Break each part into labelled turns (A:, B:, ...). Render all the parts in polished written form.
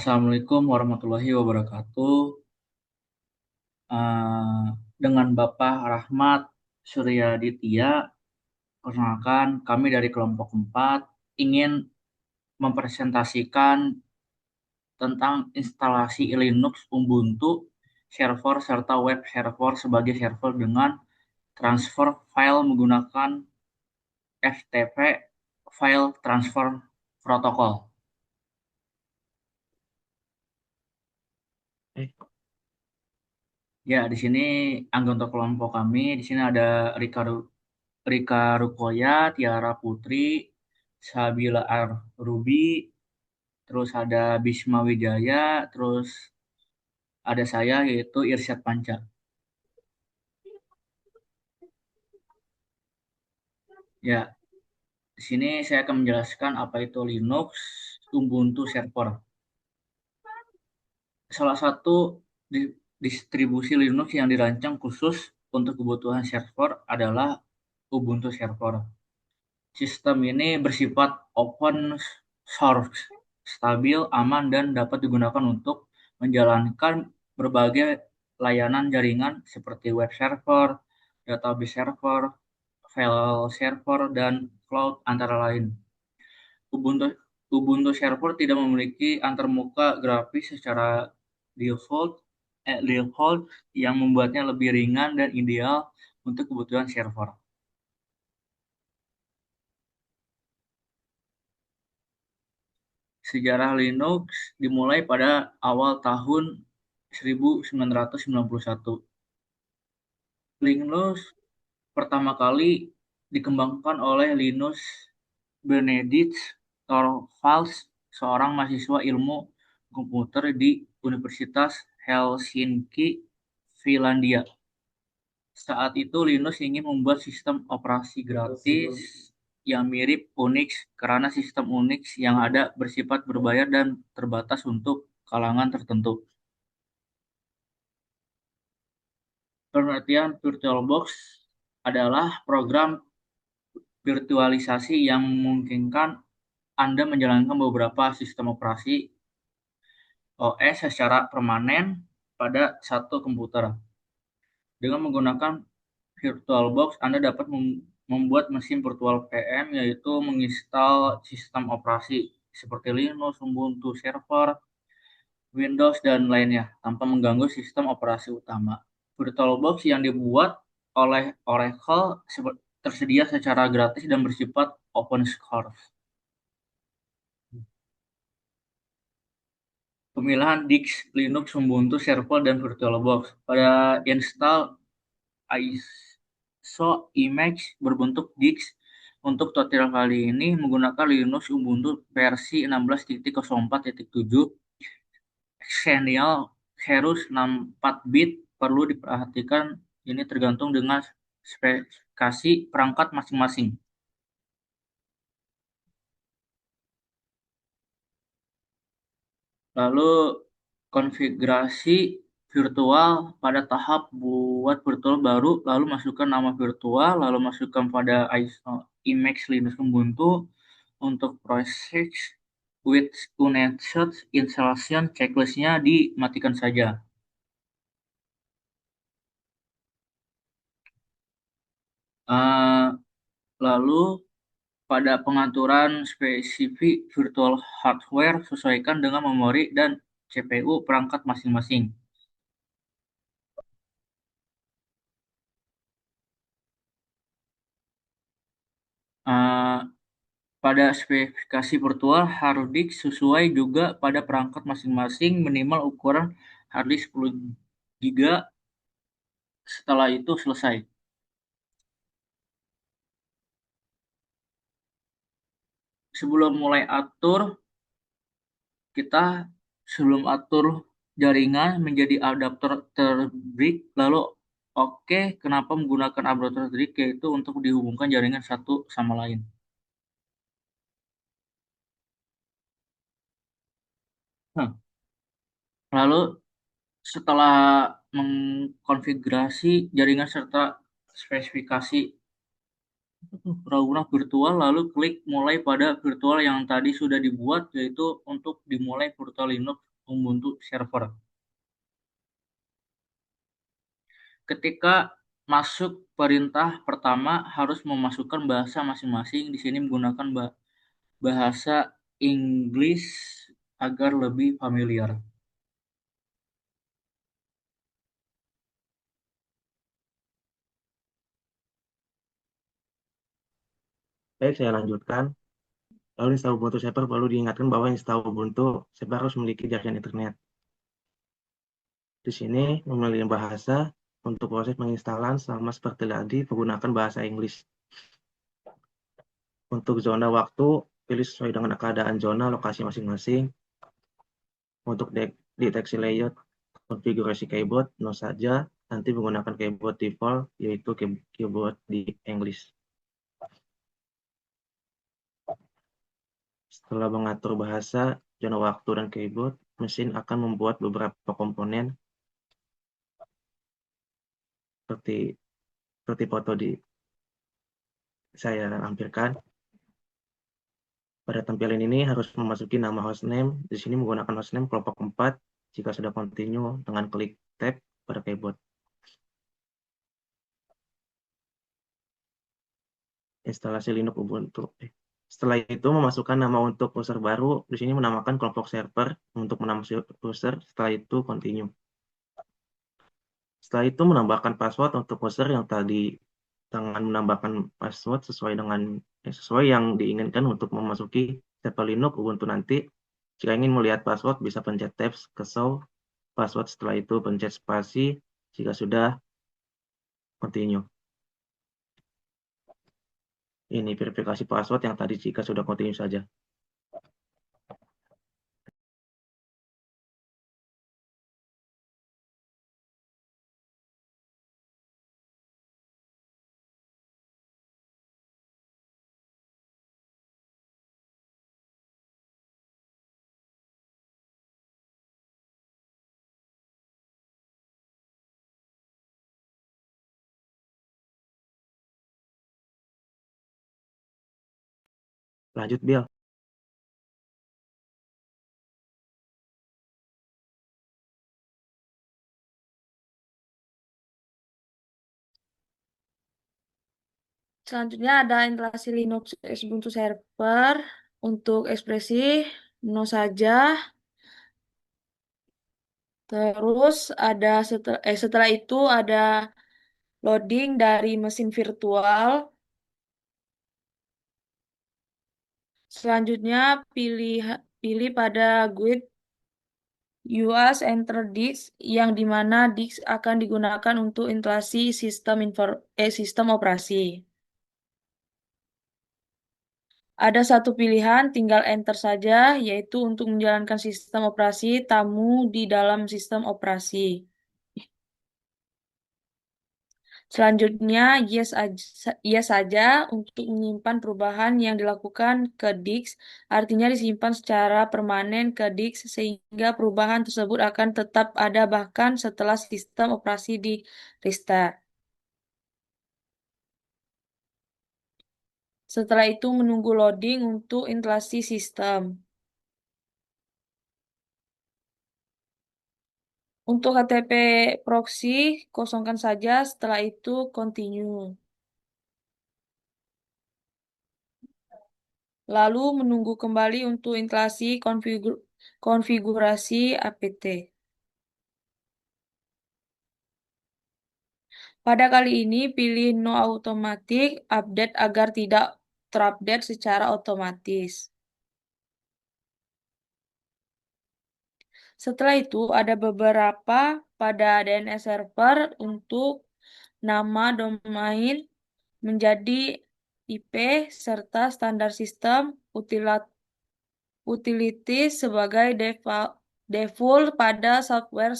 A: Assalamualaikum warahmatullahi wabarakatuh. Eh, dengan Bapak Rahmat Suryaditya, perkenalkan kami dari kelompok 4 ingin mempresentasikan tentang instalasi Linux Ubuntu server serta web server sebagai server dengan transfer file menggunakan FTP File Transfer Protocol. Ya, di sini anggota kelompok kami, di sini ada Rika Rukoya, Tiara Putri, Sabila Ruby, terus ada Bisma Wijaya, terus ada saya yaitu Irsyad Panca. Ya, di sini saya akan menjelaskan apa itu Linux Ubuntu Server. Salah satu distribusi Linux yang dirancang khusus untuk kebutuhan server adalah Ubuntu Server. Sistem ini bersifat open source, stabil, aman, dan dapat digunakan untuk menjalankan berbagai layanan jaringan seperti web server, database server, file server, dan cloud antara lain. Ubuntu Ubuntu server tidak memiliki antarmuka grafis secara default, default yang membuatnya lebih ringan dan ideal untuk kebutuhan server. Sejarah Linux dimulai pada awal tahun 1991. Linux pertama kali dikembangkan oleh Linus Benedict Torvalds, seorang mahasiswa ilmu komputer di Universitas Helsinki, Finlandia. Saat itu Linus ingin membuat sistem operasi gratis yang mirip Unix karena sistem Unix yang ada bersifat berbayar dan terbatas untuk kalangan tertentu. Pengertian VirtualBox adalah program virtualisasi yang memungkinkan Anda menjalankan beberapa sistem operasi OS secara permanen pada satu komputer. Dengan menggunakan VirtualBox, Anda dapat membuat mesin virtual VM, yaitu menginstal sistem operasi seperti Linux, Ubuntu Server, Windows, dan lainnya tanpa mengganggu sistem operasi utama. VirtualBox yang dibuat oleh Oracle tersedia secara gratis dan bersifat open source. Pemilihan disk Linux, Ubuntu Server, dan VirtualBox. Pada install ISO image berbentuk disk untuk tutorial kali ini menggunakan Linux Ubuntu versi 16.04.7 Xenial Xerox 64 bit. Perlu diperhatikan ini tergantung dengan spesifikasi perangkat masing-masing. Lalu konfigurasi virtual pada tahap buat virtual baru, lalu masukkan nama virtual, lalu masukkan pada ISO image Linux Ubuntu untuk proses with Unetshot installation checklistnya dimatikan saja. Uh, lalu pada pengaturan spesifik virtual hardware sesuaikan dengan memori dan CPU perangkat masing-masing. Uh, Pada spesifikasi virtual hard disk sesuai juga pada perangkat masing-masing, minimal ukuran hard disk 10 GB. Setelah itu selesai. Sebelum mulai atur, kita sebelum atur jaringan menjadi adapter terbrick, lalu oke, kenapa menggunakan adapter terbrick, yaitu untuk dihubungkan jaringan satu sama lain. Nah, lalu setelah mengkonfigurasi jaringan serta spesifikasi program virtual, lalu klik mulai pada virtual yang tadi sudah dibuat, yaitu untuk dimulai virtual Linux Ubuntu server. Ketika masuk perintah pertama harus memasukkan bahasa masing-masing. Di sini menggunakan bahasa Inggris agar lebih familiar.
B: Baik, saya lanjutkan. Lalu install Ubuntu Server perlu diingatkan bahwa install Ubuntu Server harus memiliki jaringan internet. Di sini memilih bahasa untuk proses penginstalan sama seperti tadi menggunakan bahasa Inggris. Untuk zona waktu, pilih sesuai dengan keadaan zona lokasi masing-masing. Untuk deteksi layout, konfigurasi keyboard, no saja, nanti menggunakan keyboard default, yaitu keyboard di English. Setelah mengatur bahasa, zona waktu, dan keyboard, mesin akan membuat beberapa komponen seperti seperti foto di saya lampirkan. Pada tampilan ini harus memasuki nama hostname. Di sini menggunakan hostname kelompok 4 jika sudah continue dengan klik tab pada keyboard. Instalasi Linux Ubuntu. Setelah itu memasukkan nama untuk user baru. Di sini menamakan kelompok server untuk menambah user. Setelah itu continue. Setelah itu menambahkan password untuk user yang tadi dengan menambahkan password sesuai yang diinginkan untuk memasuki server Linux Ubuntu nanti. Jika ingin melihat password, bisa pencet tab ke show password, setelah itu pencet spasi jika sudah continue. Ini verifikasi password yang tadi jika sudah continue saja. Lanjut, Bill.
C: Selanjutnya ada instalasi Linux Ubuntu Server untuk ekspresi no saja. Terus ada setelah itu ada loading dari mesin virtual. Selanjutnya pilih pada GUID UAS Enter Disk yang dimana disk akan digunakan untuk instalasi sistem operasi. Ada satu pilihan, tinggal enter saja, yaitu untuk menjalankan sistem operasi tamu di dalam sistem operasi. Selanjutnya, yes saja untuk menyimpan perubahan yang dilakukan ke disk, artinya disimpan secara permanen ke disk sehingga perubahan tersebut akan tetap ada bahkan setelah sistem operasi di restart. Setelah itu menunggu loading untuk instalasi sistem. Untuk HTTP proxy, kosongkan saja, setelah itu continue. Lalu menunggu kembali untuk instalasi konfigurasi apt. Pada kali ini, pilih No Automatic Update agar tidak terupdate secara otomatis. Setelah itu, ada beberapa pada DNS server untuk nama domain menjadi IP serta standar sistem utilities sebagai default pada software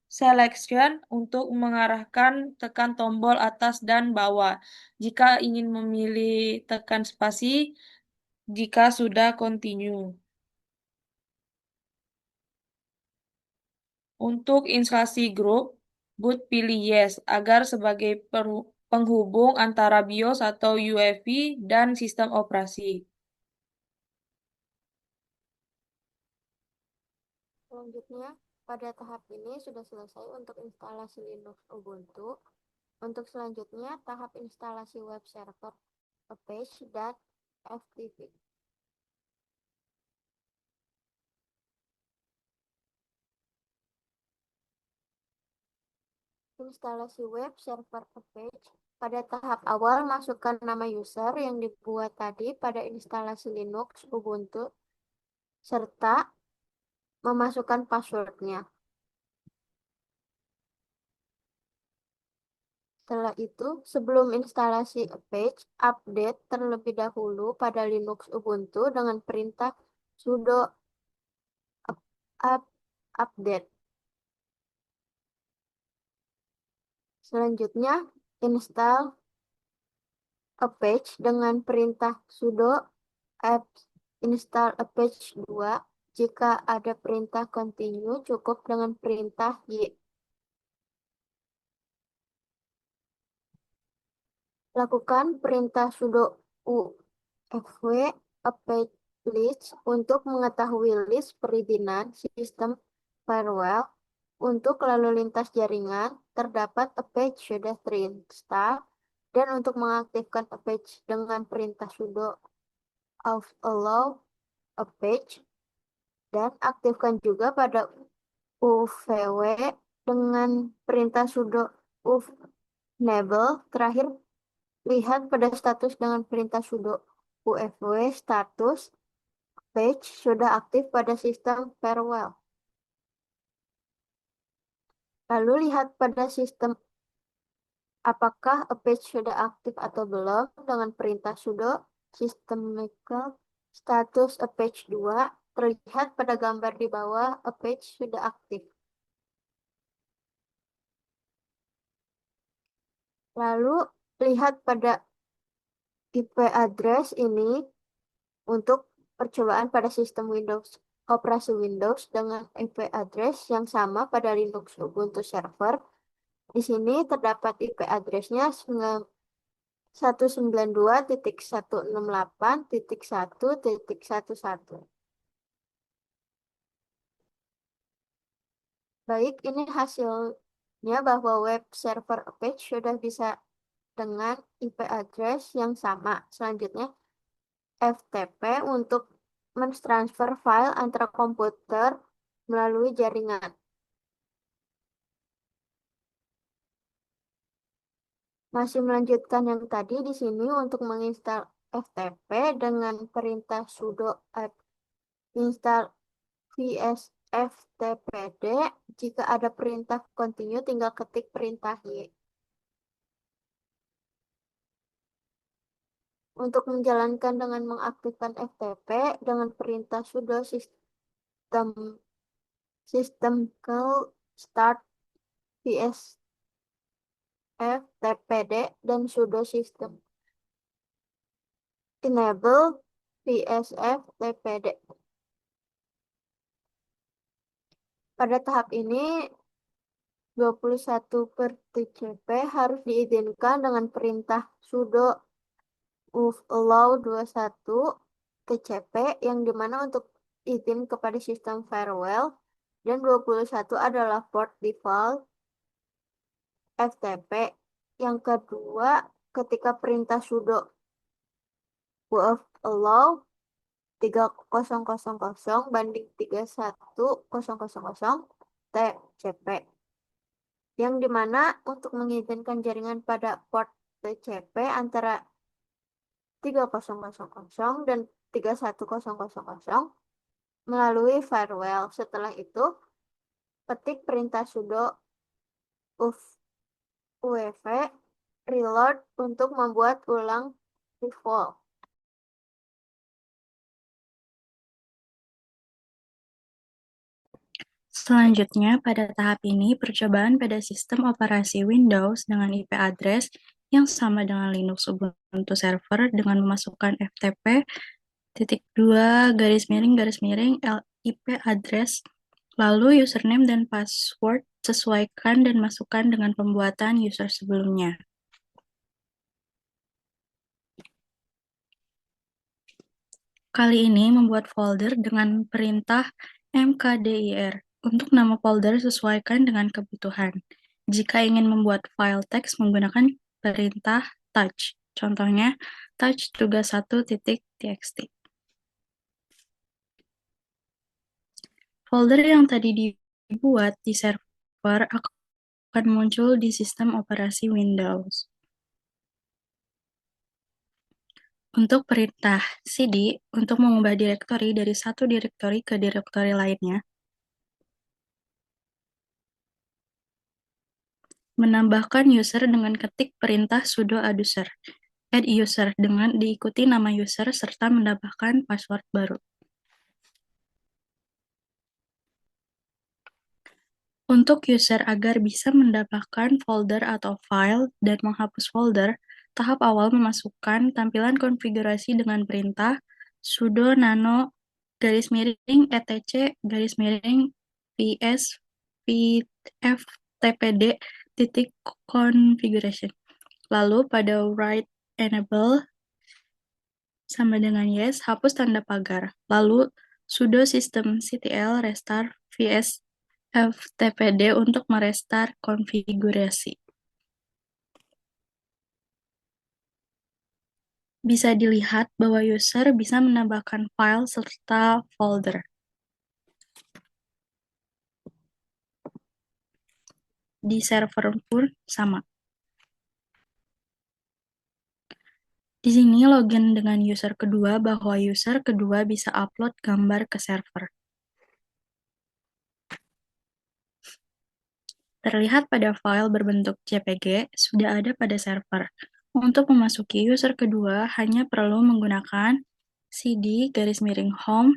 C: selection untuk mengarahkan tekan tombol atas dan bawah. Jika ingin memilih tekan spasi jika sudah continue. Untuk instalasi grup, boot pilih yes agar sebagai penghubung antara BIOS atau UEFI dan sistem operasi.
D: Selanjutnya, pada tahap ini sudah selesai untuk instalasi Linux Ubuntu. Untuk selanjutnya, tahap instalasi web server Apache dan FTP. Instalasi web server Apache. Pada tahap awal, masukkan nama user yang dibuat tadi pada instalasi Linux Ubuntu, serta memasukkan passwordnya. Setelah itu, sebelum instalasi Apache, update terlebih dahulu pada Linux Ubuntu dengan perintah sudo update. Selanjutnya, install Apache dengan perintah sudo apt install Apache 2. Jika ada perintah continue, cukup dengan perintah y. Lakukan perintah sudo ufv Apache list untuk mengetahui list perizinan sistem firewall. Untuk lalu lintas jaringan, terdapat Apache sudah terinstall. Dan untuk mengaktifkan Apache dengan perintah sudo allow Apache. Dan aktifkan juga pada uvw dengan perintah sudo enable. Terakhir, lihat pada status dengan perintah sudo ufw status page sudah aktif pada sistem firewall. Lalu lihat pada sistem apakah Apache sudah aktif atau belum dengan perintah sudo systemical status Apache 2. Terlihat pada gambar di bawah Apache sudah aktif. Lalu lihat pada IP address ini untuk percobaan pada sistem Windows, operasi Windows dengan IP address yang sama pada Linux Ubuntu server. Di sini terdapat IP address-nya 192.168.1.11. Baik, ini hasilnya bahwa web server Apache sudah bisa dengan IP address yang sama. Selanjutnya, FTP untuk mentransfer file antara komputer melalui jaringan. Masih melanjutkan yang tadi di sini untuk menginstal FTP dengan perintah sudo apt install vsftpd. Jika ada perintah continue, tinggal ketik perintah y. Untuk menjalankan dengan mengaktifkan FTP dengan perintah sudo system call start vsftpd dan sudo system enable vsftpd. Pada tahap ini 21/TCP harus diizinkan dengan perintah sudo allow 21 TCP yang dimana untuk izin kepada sistem firewall dan 21 adalah port default FTP. Yang kedua, ketika perintah sudo allow 3000 banding 31000 TCP. Yang dimana untuk mengizinkan jaringan pada port TCP antara 3000 dan 31000 melalui firewall. Setelah itu, ketik perintah sudo uvv reload untuk membuat ulang default.
E: Selanjutnya, pada tahap ini, percobaan pada sistem operasi Windows dengan IP address yang sama dengan Linux Ubuntu server dengan memasukkan FTP __ IP address, lalu username dan password sesuaikan dan masukkan dengan pembuatan user sebelumnya. Kali ini membuat folder dengan perintah mkdir. Untuk nama folder sesuaikan dengan kebutuhan. Jika ingin membuat file teks menggunakan perintah touch. Contohnya, touch tugas1.txt. Folder yang tadi dibuat di server akan muncul di sistem operasi Windows. Untuk perintah cd, untuk mengubah direktori dari satu direktori ke direktori lainnya, menambahkan user dengan ketik perintah sudo adduser, add user dengan diikuti nama user serta menambahkan password baru. Untuk user agar bisa mendapatkan folder atau file dan menghapus folder, tahap awal memasukkan tampilan konfigurasi dengan perintah sudo nano --etc --vs ftpd .configuration. Lalu pada write enable sama dengan yes, hapus tanda pagar. Lalu sudo systemctl restart vs ftpd untuk merestart konfigurasi. Bisa dilihat bahwa user bisa menambahkan file serta folder. Di server pun sama. Di sini login dengan user kedua bahwa user kedua bisa upload gambar ke server. Terlihat pada file berbentuk JPG sudah ada pada server. Untuk memasuki user kedua hanya perlu menggunakan cd _home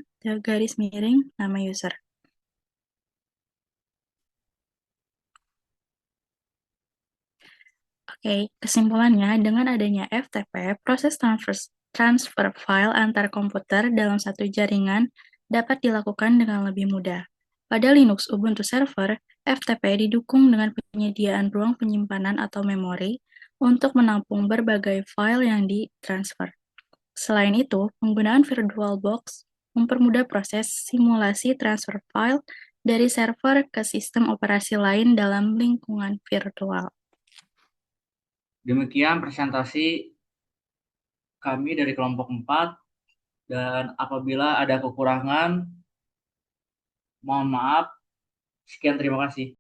E: nama user. Oke, kesimpulannya dengan adanya FTP, proses transfer file antar komputer dalam satu jaringan dapat dilakukan dengan lebih mudah. Pada Linux Ubuntu Server, FTP didukung dengan penyediaan ruang penyimpanan atau memori untuk menampung berbagai file yang ditransfer. Selain itu, penggunaan VirtualBox mempermudah proses simulasi transfer file dari server ke sistem operasi lain dalam lingkungan virtual.
A: Demikian presentasi kami dari kelompok 4, dan apabila ada kekurangan, mohon maaf. Sekian, terima kasih.